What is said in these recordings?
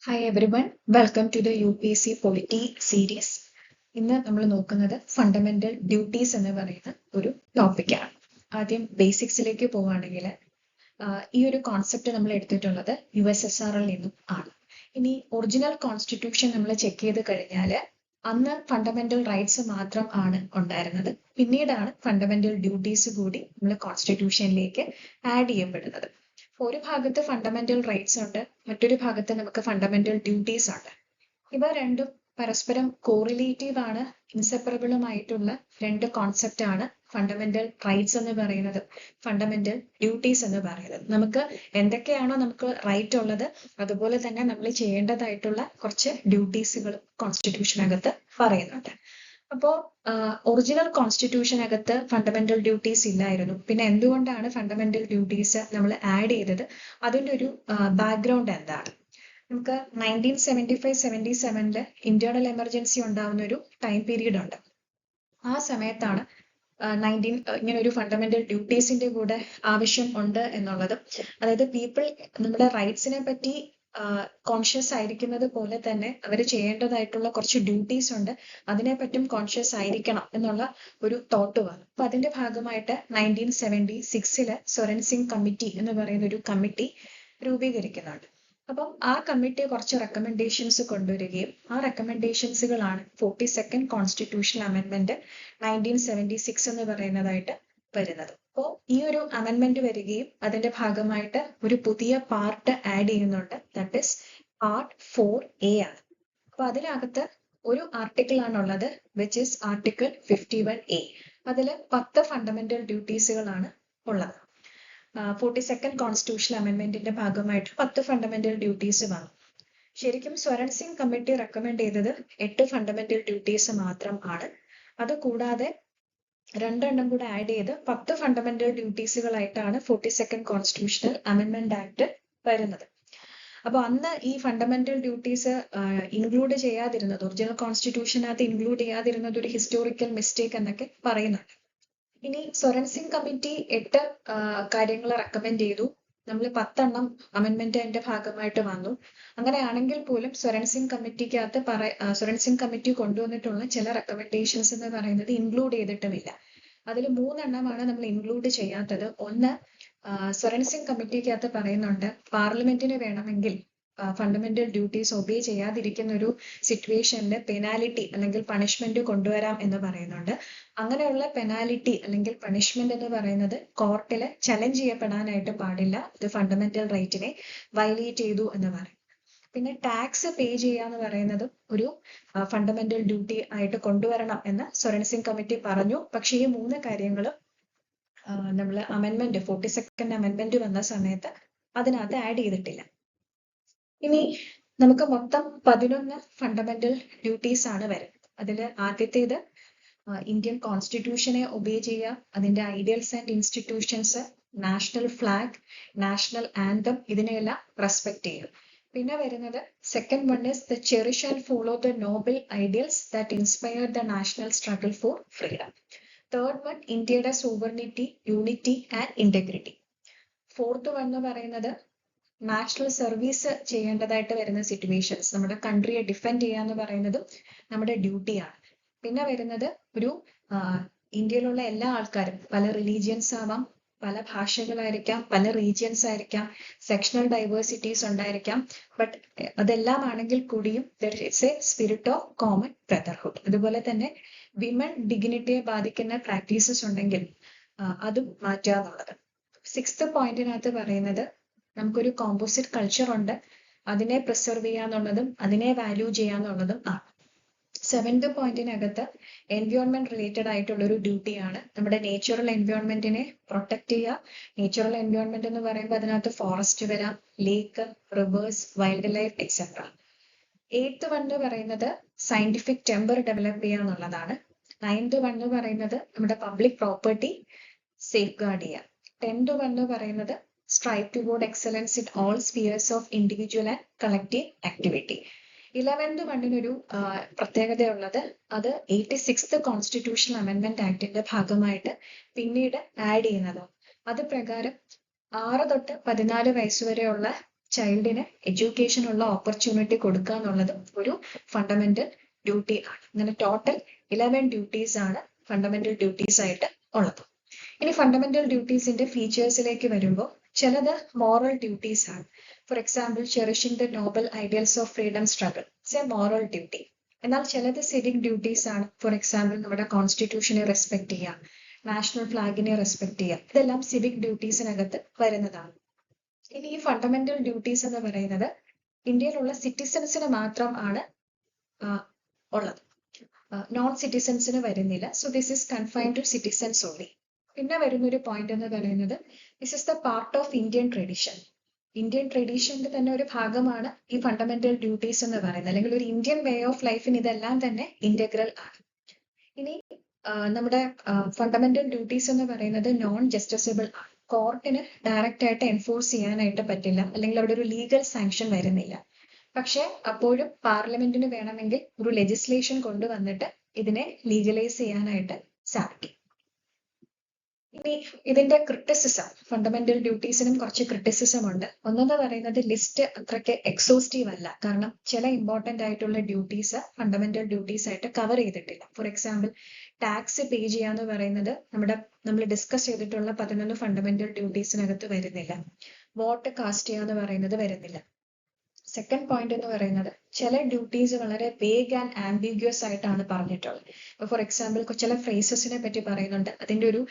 Hi everyone, welcome to the UPSC Polity series. ഇന്ന് നമ്മൾ നോക്കുന്നത് ഫണ്ടമെന്റൽ ഡ്യൂട്ടീസ് എന്ന് പറയുന്ന ഒരു ടോപ്പിക്കാണ്. ആദ്യം ബേസിക്സിലേക്ക് പോവുകയാണെങ്കിൽ ഈ ഒരു കോൺസെപ്റ്റ് നമ്മൾ എടുത്തിട്ടുള്ളത് USSRൽ നിന്നും ആണ്. ഇനി ഒറിജിനൽ കോൺസ്റ്റിറ്റ്യൂഷൻ നമ്മൾ ചെക്ക് ചെയ്ത് കഴിഞ്ഞാൽ അന്ന് ഫണ്ടമെന്റൽ റൈറ്റ്സ് മാത്രം ആണ് ഉണ്ടായിരുന്നത്. പിന്നീടാണ് ഫണ്ടമെന്റൽ ഡ്യൂട്ടീസ് കൂടി നമ്മൾ കോൺസ്റ്റിറ്റ്യൂഷനിലേക്ക് ആഡ് ചെയ്യപ്പെടുന്നത്. ഒരു ഭാഗത്ത് ഫണ്ടമെന്റൽ റൈറ്റ്സ് ഉണ്ട്, മറ്റൊരു ഭാഗത്ത് നമുക്ക് ഫണ്ടമെന്റൽ ഡ്യൂട്ടീസ് ഉണ്ട്. ഇവ രണ്ടും പരസ്പരം കോറിലേറ്റീവ് ആണ്, ഇൻസെപ്പറബിളുമായിട്ടുള്ള രണ്ട് കോൺസെപ്റ്റ് ആണ് ഫണ്ടമെന്റൽ റൈറ്റ്സ് എന്ന് പറയുന്നത്, ഫണ്ടമെന്റൽ ഡ്യൂട്ടീസ് എന്ന് പറയുന്നത്. നമുക്ക് എന്തൊക്കെയാണോ നമുക്ക് റൈറ്റ് ഉള്ളത് അതുപോലെ തന്നെ നമ്മൾ ചെയ്യേണ്ടതായിട്ടുള്ള കുറച്ച് ഡ്യൂട്ടീസുകളും കോൺസ്റ്റിറ്റ്യൂഷനകത്ത് പറയുന്നുണ്ട്. അപ്പോ ഒറിജിനൽ കോൺസ്റ്റിറ്റ്യൂഷനകത്ത് ഫണ്ടമെന്റൽ ഡ്യൂട്ടീസ് ഇല്ലായിരുന്നു. പിന്നെ എന്തുകൊണ്ടാണ് ഫണ്ടമെന്റൽ ഡ്യൂട്ടീസ് നമ്മൾ ആഡ് ചെയ്തത്? അതിൻ്റെ ഒരു ബാക്ക്ഗ്രൗണ്ട് എന്താണ്? നമുക്ക് 1975-77 ഇന്റേണൽ എമർജൻസി ഉണ്ടാവുന്ന ഒരു ടൈം പീരീഡ് ഉണ്ട്. ആ സമയത്താണ് ഇങ്ങനെ ഒരു ഫണ്ടമെന്റൽ ഡ്യൂട്ടീസിന്റെ കൂടെ ആവശ്യം ഉണ്ട് എന്നുള്ളതും, അതായത് പീപ്പിൾ നമ്മുടെ റൈറ്റ്സിനെ പറ്റി കോൺഷ്യസ് ആയിരിക്കുന്നത് പോലെ തന്നെ അവർ ചെയ്യേണ്ടതായിട്ടുള്ള കുറച്ച് ഡ്യൂട്ടീസ് ഉണ്ട്, അതിനെപ്പറ്റും കോൺഷ്യസ് ആയിരിക്കണം എന്നുള്ള ഒരു തോട്ട് വന്നു. അപ്പൊ അതിന്റെ ഭാഗമായിട്ട് 1976 സൊറൻ സിംഗ് കമ്മിറ്റി എന്ന് പറയുന്ന ഒരു കമ്മിറ്റി രൂപീകരിക്കുന്നുണ്ട്. അപ്പം ആ കമ്മിറ്റി കുറച്ച് റെക്കമെൻഡേഷൻസ് കൊണ്ടുവരികയും ആ റെക്കമെൻഡേഷൻസുകളാണ് 42nd കോൺസ്റ്റിറ്റ്യൂഷണൽ അമെൻമെന്റ് 1976 എന്ന് പറയുന്നതായിട്ട് വരുന്നത്. അപ്പോൾ ഈ ഒരു അമെൻമെന്റ് വരികയും അതിന്റെ ഭാഗമായിട്ട് ഒരു പുതിയ പാർട്ട് ആഡ് ചെയ്യുന്നുണ്ട്, ദാറ്റ് ഇസ് പാർട്ട് 4A ആണ്. അപ്പൊ അതിനകത്ത് ഒരു ആർട്ടിക്കിൾ ആണുള്ളത്, വിച്ച് ഇസ് ആർട്ടിക്കിൾ 51A. അതിൽ 10 ഫണ്ടമെന്റൽ ഡ്യൂട്ടീസുകളാണ് ഉള്ളത്. 42nd കോൺസ്റ്റിറ്റ്യൂഷണൽ അമെൻമെന്റിന്റെ ഭാഗമായിട്ട് 10 ഫണ്ടമെന്റൽ ഡ്യൂട്ടീസ് വന്നു. ശരിക്കും സ്വരൺ സിംഗ് കമ്മിറ്റി റെക്കമെൻഡ് ചെയ്തത് 8 ഫണ്ടമെന്റൽ ഡ്യൂട്ടീസ് മാത്രം ആണ്. അത് കൂടാതെ 2 എണ്ണം കൂടെ ആഡ് ചെയ്ത് 10 ഫണ്ടമെന്റൽ ഡ്യൂട്ടീസുകളായിട്ടാണ് 42nd കോൺസ്റ്റിറ്റ്യൂഷണൽ അമെൻമെന്റ് ആക്ട് വരുന്നത്. അപ്പൊ അന്ന് ഈ ഫണ്ടമെന്റൽ ഡ്യൂട്ടീസ് ഇൻക്ലൂഡ് ചെയ്യാതിരുന്നത്, ഒറിജിനൽ കോൺസ്റ്റിറ്റ്യൂഷനകത്ത് ഇൻക്ലൂഡ് ചെയ്യാതിരുന്നത് ഒരു ഹിസ്റ്റോറിക്കൽ മിസ്റ്റേക്ക് എന്നൊക്കെ പറയുന്നുണ്ട്. ഇനി സ്വരൺ സിംഗ് കമ്മിറ്റി 8 കാര്യങ്ങൾ റെക്കമെൻഡ് ചെയ്തു, നമ്മൾ 10 എണ്ണം അമെൻമെന്റ് അതിന്റെ ഭാഗമായിട്ട് വന്നു. അങ്ങനെയാണെങ്കിൽ പോലും സ്വരൺ സിംഗ് കമ്മിറ്റിക്കകത്ത് സ്വരൺ സിംഗ് കമ്മിറ്റി കൊണ്ടുവന്നിട്ടുള്ള ചില റെക്കമെൻഡേഷൻസ് എന്ന് പറയുന്നത് ഇൻക്ലൂഡ് ചെയ്തിട്ടുമില്ല. അതിൽ 3 എണ്ണമാണ് നമ്മൾ ഇൻക്ലൂഡ് ചെയ്യാത്തത്. ഒന്ന്, സ്വരൺ സിംഗ് കമ്മിറ്റിക്കകത്ത് പറയുന്നുണ്ട് പാർലമെന്റിന് വേണമെങ്കിൽ ഫണ്ടമെന്റൽ ഡ്യൂട്ടീസ് ഒബേ ചെയ്യാതിരിക്കുന്ന ഒരു സിറ്റുവേഷനിൽ പെനാലിറ്റി അല്ലെങ്കിൽ പണിഷ്മെന്റ് കൊണ്ടുവരാം എന്ന് പറയുന്നുണ്ട്. അങ്ങനെയുള്ള പെനാലിറ്റി അല്ലെങ്കിൽ പണിഷ്മെന്റ് എന്ന് പറയുന്നത് കോർട്ടിൽ ചലഞ്ച് ചെയ്യപ്പെടാനായിട്ട് പാടില്ല, ഇത് ഫണ്ടമെന്റൽ റൈറ്റിനെ വയലേറ്റ് ചെയ്തു എന്ന് പറയും. പിന്നെ ടാക്സ് പേ ചെയ്യാന്ന് പറയുന്നത് ഒരു ഫണ്ടമെന്റൽ ഡ്യൂട്ടി ആയിട്ട് കൊണ്ടുവരണം എന്ന് സ്വരൺ സിംഗ് കമ്മിറ്റി പറഞ്ഞു. പക്ഷേ ഈ 3 കാര്യങ്ങളും നമ്മൾ അമെൻമെന്റ് 42nd അമെൻമെന്റ് വന്ന സമയത്ത് അതിനകത്ത് ആഡ് ചെയ്തിട്ടില്ല. ഇനി നമുക്ക് മൊത്തം 11 ഫണ്ടമെന്റൽ ഡ്യൂട്ടീസ് ആണ് വരുന്നത്. അതിൽ ആദ്യത്തേത് ഇന്ത്യൻ കോൺസ്റ്റിറ്റ്യൂഷനെ ഒബേ ചെയ്യുക, അതിന്റെ ideals and institutions, national flag, national anthem, ഇതിനെയെല്ലാം റെസ്പെക്ട് ചെയ്യുക. പിന്നെ വരുന്നത് second one is the cherish and follow the noble ideals that inspire the national struggle for freedom. Third one, ഇന്ത്യയുടെ sovereignty, unity and integrity. Fourth one എന്ന് പറയുന്നത് national service ചെയ്യേണ്ടതായിട്ട് വരുന്ന situations, നമ്മുടെ കൺട്രിയെ ഡിഫെൻഡ് ചെയ്യുക എന്ന് പറയുന്നതും നമ്മുടെ ഡ്യൂട്ടിയാണ്. പിന്നെ വരുന്നത് ഒരു ഇന്ത്യയിലുള്ള എല്ലാ ആൾക്കാരും, പല റിലീജിയൻസ് ആവാം, പല ഭാഷകളായിരിക്കാം, പല റീജിയൻസ് ആയിരിക്കാം, സെക്ഷണൽ ഡൈവേഴ്സിറ്റീസ് ഉണ്ടായിരിക്കാം, ബട്ട് അതെല്ലാം ആണെങ്കിൽ കൂടിയും it's A spirit of common brotherhood. അതുപോലെ തന്നെ വിമൻ ഡിഗ്നിറ്റിയെ ബാധിക്കുന്ന പ്രാക്ടീസസ് ഉണ്ടെങ്കിൽ അതും മാറ്റുക എന്നുള്ളത്. 6th പോയിന്റിനകത്ത് പറയുന്നത് നമുക്കൊരു കോമ്പോസിറ്റ് കൾച്ചർ ഉണ്ട്, അതിനെ പ്രിസർവ് ചെയ്യാന്നുള്ളതും അതിനെ വാല്യൂ ചെയ്യാന്നുള്ളതും ആണ്. 7th പോയിന്റിനകത്ത് എൻവയോൺമെന്റ് റിലേറ്റഡ് ആയിട്ടുള്ള ഒരു ഡ്യൂട്ടിയാണ്, നമ്മുടെ നേച്ചുറൽ എൻവയോൺമെന്റിനെ പ്രൊട്ടക്ട് ചെയ്യുക. നേച്ചുറൽ എൻവയോൺമെന്റ് എന്ന് പറയുമ്പോൾ അതിനകത്ത് ഫോറസ്റ്റ് വരാം, lake, rivers, wild life etcetera. 8th one എന്ന് പറയുന്നത് സയന്റിഫിക് ടെമ്പർ ഡെവലപ്പ് ചെയ്യുക എന്നുള്ളതാണ്. 9th വൺ എന്ന് പറയുന്നത് നമ്മുടെ പബ്ലിക് പ്രോപ്പർട്ടി സേഫ് ഗാർഡ് ചെയ്യുക. 10th വൺ എന്ന് പറയുന്നത് strive toward excellence in all spheres of individual and collective activity. 11th വണ്ണിനൊരു പ്രത്യേകതയുള്ളത്, അത് 86th കോൺസ്റ്റിറ്റ്യൂഷണൽ അമെൻമെന്റ് ആക്ടിന്റെ ഭാഗമായിട്ട് പിന്നീട് ആഡ് ചെയ്യുന്നത്. അത് പ്രകാരം 6 തൊട്ട് 14 വയസ്സ് വരെയുള്ള ചൈൽഡിന് എഡ്യൂക്കേഷൻ ഉള്ള ഓപ്പർച്യൂണിറ്റി കൊടുക്കുക എന്നുള്ളത് ഒരു ഫണ്ടമെന്റൽ ഡ്യൂട്ടി ആണ്. അങ്ങനെ ടോട്ടൽ 11 ഡ്യൂട്ടീസ് ആണ് ഫണ്ടമെന്റൽ ഡ്യൂട്ടീസ് ആയിട്ട് ഉള്ളത്. ഇനി ഫണ്ടമെന്റൽ ഡ്യൂട്ടീസിന്റെ ഫീച്ചേഴ്സിലേക്ക് വരുമ്പോൾ ചിലത് മോറൽ ഡ്യൂട്ടീസ് ആണ്. For example cherishing the noble ideals of freedom struggle it's A moral duty. എന്നാൽ ചിലത് സിവിക് ഡ്യൂട്ടീസ് ആണ്. ഫോർ എക്സാമ്പിൾ നമ്മുടെ കോൺസ്റ്റിറ്റ്യൂഷനെ റെസ്പെക്ട് ചെയ്യുക, നാഷണൽ ഫ്ലാഗിനെ റെസ്പെക്ട് ചെയ്യുക, ഇതെല്ലാം സിവിക് ഡ്യൂട്ടീസിനകത്ത് വരുന്നതാണ്. ഇനി ഈ ഫണ്ടമെന്റൽ ഡ്യൂട്ടീസ് എന്ന് പറയുന്നത് ഇന്ത്യയിലുള്ള സിറ്റിസൺസിന് മാത്രം ആണ് ഉള്ളത്, നോൺ സിറ്റിസൺസിന് വരുന്നില്ല. So this is confined to citizens only. പിന്നെ വരുന്നൊരു പോയിന്റ് എന്ന് പറയുന്നത് this is the part of Indian tradition. Indian ട്രഡീഷന്റെ തന്നെ ഒരു ഭാഗമാണ് ഈ ഫണ്ടമെന്റൽ ഡ്യൂട്ടീസ് എന്ന് പറയുന്നത്, അല്ലെങ്കിൽ ഒരു ഇന്ത്യൻ വേ ഓഫ് ലൈഫിന് ഇതെല്ലാം തന്നെ ഇന്റഗ്രൽ ആണ്. ഇനി നമ്മുടെ ഫണ്ടമെന്റൽ ഡ്യൂട്ടീസ് എന്ന് പറയുന്നത് നോൺ ജസ്റ്റിസബിൾ ആണ്. കോർട്ടിന് ഡയറക്റ്റ് ആയിട്ട് എൻഫോഴ്സ് ചെയ്യാനായിട്ട് പറ്റില്ല, അല്ലെങ്കിൽ അവിടെ ഒരു ലീഗൽ സാങ്ഷൻ വരുന്നില്ല. പക്ഷെ അപ്പോഴും പാർലമെന്റിന് വേണമെങ്കിൽ ഒരു ലെജിസ്ലേഷൻ കൊണ്ടുവന്നിട്ട് ഇതിനെ ലീഗലൈസ് ചെയ്യാനായിട്ട് സാധിക്കും. ഇനി ഇതിന്റെ ക്രിറ്റിസിസം, ഫണ്ടമെന്റൽ ഡ്യൂട്ടീസിനും കുറച്ച് ക്രിറ്റിസിസം ഉണ്ട്. ഒന്നെന്ന് പറയുന്നത് ലിസ്റ്റ് അത്രയ്ക്ക് എക്സോസ്റ്റീവ് അല്ല, കാരണം ചില ഇമ്പോർട്ടന്റ് ആയിട്ടുള്ള ഡ്യൂട്ടീസ് ഫണ്ടമെന്റൽ ഡ്യൂട്ടീസ് ആയിട്ട് കവർ ചെയ്തിട്ടില്ല. ഫോർ എക്സാമ്പിൾ ടാക്സ് പേ ചെയ്യാന്ന് പറയുന്നത് നമ്മൾ ഡിസ്കസ് ചെയ്തിട്ടുള്ള 11 ഫണ്ടമെന്റൽ ഡ്യൂട്ടീസിനകത്ത് വരുന്നില്ല. വോട്ട് കാസ്റ്റ് ചെയ്യാന്ന് പറയുന്നത് വരുന്നില്ല. സെക്കൻഡ് പോയിന്റ് എന്ന് പറയുന്നത് ചില ഡ്യൂട്ടീസ് വളരെ വേഗ് ആൻഡ് ആംബിഗ്യസ് ആയിട്ടാണ് പറഞ്ഞിട്ടുള്ളത്. ഫോർ എക്സാമ്പിൾ ചില ഫ്രേസസിനെ പറ്റി പറയുന്നുണ്ട്, അതിന്റെ ഒരു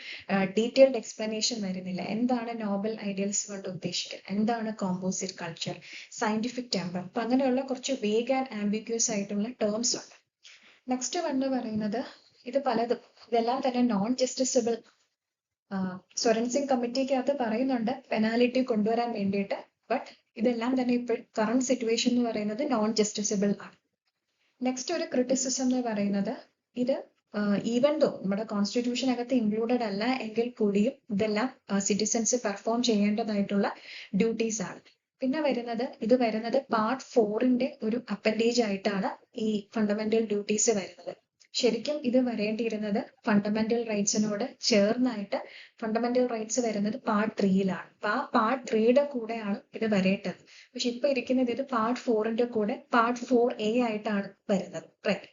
ഡീറ്റെയിൽഡ് എക്സ്പ്ലനേഷൻ വരുന്നില്ല. എന്താണ് നോബൽ ഐഡിയൽസ് കൊണ്ട് ഉദ്ദേശിക്കുന്നത്, എന്താണ് കോമ്പോസിറ്റ് കൾച്ചർ, സയന്റിഫിക് ടെമ്പർ, അപ്പൊ അങ്ങനെയുള്ള കുറച്ച് വേഗ് ആൻഡ് ആംബിഗ്യസ് ആയിട്ടുള്ള ടേംസ് ഉണ്ട്. നെക്സ്റ്റ് വൺ എന്ന് പറയുന്നത് ഇതെല്ലാം തന്നെ നോൺ ജസ്റ്റിസബിൾ. സ്വരൻ സിംഗ് കമ്മിറ്റിക്കകത്ത് പറയുന്നുണ്ട് പെനാലിറ്റി കൊണ്ടുവരാൻ വേണ്ടിയിട്ട്, ബട്ട് ഇതെല്ലാം തന്നെ ഇപ്പോൾ കറണ്ട് സിറ്റുവേഷൻ എന്ന് പറയുന്നത് നോൺ ജസ്റ്റിസബിൾ ആണ്. നെക്സ്റ്റ് ഒരു ക്രിറ്റിസിസം എന്ന് പറയുന്നത് ഇത് ഈവൻ ദോ നമ്മുടെ കോൺസ്റ്റിറ്റ്യൂഷനകത്ത് ഇൻക്ലൂഡഡ് അല്ല എങ്കിൽ കൂടിയും ഇതെല്ലാം സിറ്റിസൺസ് പെർഫോം ചെയ്യേണ്ടതായിട്ടുള്ള ഡ്യൂട്ടീസ് ആണ്. പിന്നെ വരുന്നത് പാർട്ട് 4ന്റെ ഒരു അപ്പൻഡേജ് ആയിട്ടാണ് ഈ ഫണ്ടമെന്റൽ ഡ്യൂട്ടീസ് വരുന്നത്. ശരിക്കും ഇത് വരേണ്ടിയിരുന്നത് ഫണ്ടമെന്റൽ റൈറ്റ്സിനോട് ചേർന്നായിട്ട് ഫണ്ടമെന്റൽ റൈറ്റ്സ് വരുന്നത് പാർട്ട് 3യിലാണ്. അപ്പൊ ആ പാർട്ട് 3യുടെ കൂടെയാണ് ഇത് വരേണ്ടത്. പക്ഷെ ഇപ്പൊ ഇരിക്കുന്നത് ഇത് പാർട്ട് 4ന്റെ കൂടെ പാർട്ട് 4A ആയിട്ടാണ് വരുന്നത്. Right.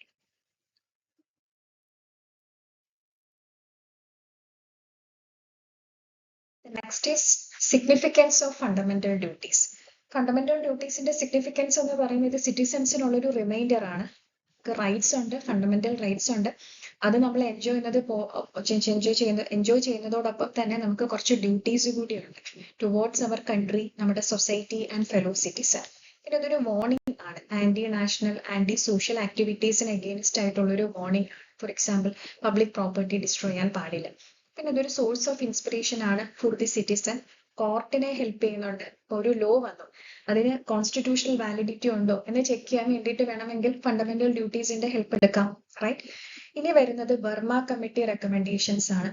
Next is significance of fundamental duties. Fundamental ഡ്യൂട്ടീസിന്റെ സിഗ്നിഫിക്കൻസ് എന്ന് പറയുന്നത് സിറ്റിസൺസിനുള്ളൊരു റിമൈൻഡർ ആണ്. റൈറ്റ്സ് ഉണ്ട്, ഫണ്ടമെന്റൽ റൈറ്റ്സ് ഉണ്ട്. അത് നമ്മൾ എൻജോയ് ചെയ്യുന്നതോടൊപ്പം തന്നെ നമുക്ക് കുറച്ച് ഡ്യൂട്ടീസ് കൂടിയുണ്ട് ടുവേർഡ്സ് അവർ കൺട്രി, നമ്മുടെ സൊസൈറ്റി ആൻഡ് ഫെലോ സിറ്റിസൺ. പിന്നെ അതൊരു വാർണിംഗ് ആണ്, ആന്റി നാഷണൽ ആന്റി സോഷ്യൽ ആക്ടിവിറ്റീസിന് എഗെയിൻസ്റ്റ് ആയിട്ടുള്ളൊരു വാർണിംഗ് ആണ്. For example public property destroy ചെയ്യാൻ പാടില്ല. പിന്നെ അതൊരു സോഴ്സ് ഓഫ് ഇൻസ്പിറേഷൻ ആണ് ഫോർ ദി സിറ്റിസൺ. കോർട്ടിനെ ഹെൽപ്പ് ചെയ്യുന്നുണ്ട്. ഒരു ലോ വന്നു, അതിന് കോൺസ്റ്റിറ്റ്യൂഷണൽ വാലിഡിറ്റി ഉണ്ടോ എന്ന് ചെക്ക് ചെയ്യാൻ വേണ്ടിയിട്ട് വേണമെങ്കിൽ ഫണ്ടമെന്റൽ ഡ്യൂട്ടീസിന്റെ ഹെൽപ്പ് എടുക്കാം. റൈറ്റ്. ഇനി വരുന്നത് ബർമ കമ്മിറ്റി റെക്കമെൻഡേഷൻസ് ആണ്.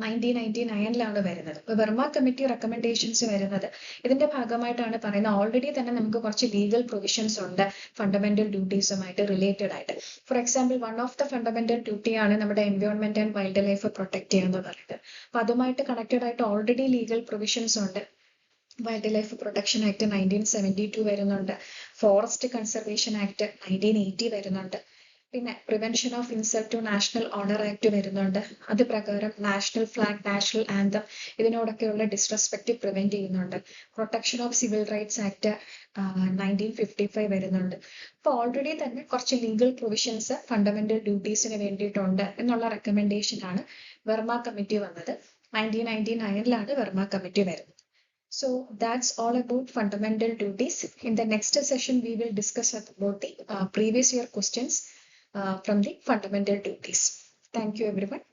1999 വരുന്നത്. ഇപ്പൊ ബർമ കമ്മിറ്റി റെക്കമെൻഡേഷൻസ് വരുന്നത് ഇതിന്റെ ഭാഗമായിട്ടാണ് പറയുന്നത്. ഓൾറെഡി തന്നെ നമുക്ക് കുറച്ച് ലീഗൽ പ്രൊവിഷൻസ് ഉണ്ട് ഫണ്ടമെന്റൽ ഡ്യൂട്ടീസുമായിട്ട് റിലേറ്റഡ് ആയിട്ട്. For example one of the fundamental duty ആണ് നമ്മുടെ environment and wild life protect ചെയ്യുക എന്ന് പറയുന്നത്. അപ്പൊ അതുമായിട്ട് കണക്റ്റഡ് ആയിട്ട് ഓൾറെഡി ലീഗൽ പ്രൊവിഷൻസ് ഉണ്ട്. വൈൽഡ് ലൈഫ് പ്രൊട്ടക്ഷൻ ആക്ട് 1972 വരുന്നുണ്ട്. ഫോറസ്റ്റ് കൺസർവേഷൻ ആക്ട് 1980 വരുന്നുണ്ട്. പിന്നെ prevention of insult to national honour act വരുന്നുണ്ട്. അത് പ്രകാരം നാഷണൽ ഫ്ലാഗ്, നാഷണൽ ആന്തം ഇതിനോടൊക്കെയുള്ള ഡിസ്റെസ്പെക്ട് പ്രിവെന്റ് ചെയ്യുന്നുണ്ട്. Protection of civil rights act 1955 വരുന്നുണ്ട്. അപ്പൊ ഓൾറെഡി തന്നെ കുറച്ച് ലീഗൽ പ്രൊവിഷൻസ് ഫണ്ടമെന്റൽ ഡ്യൂട്ടീസിന് വേണ്ടിയിട്ടുണ്ട് എന്നുള്ള റെക്കമെൻഡേഷൻ ആണ് വെർമ കമ്മിറ്റി വന്നത്. 1999 വെർമ കമ്മിറ്റി വരുന്നത്. So that's all about fundamental duties. In the next session, we will discuss about the previous year questions from the fundamental duties. Thank you, everyone.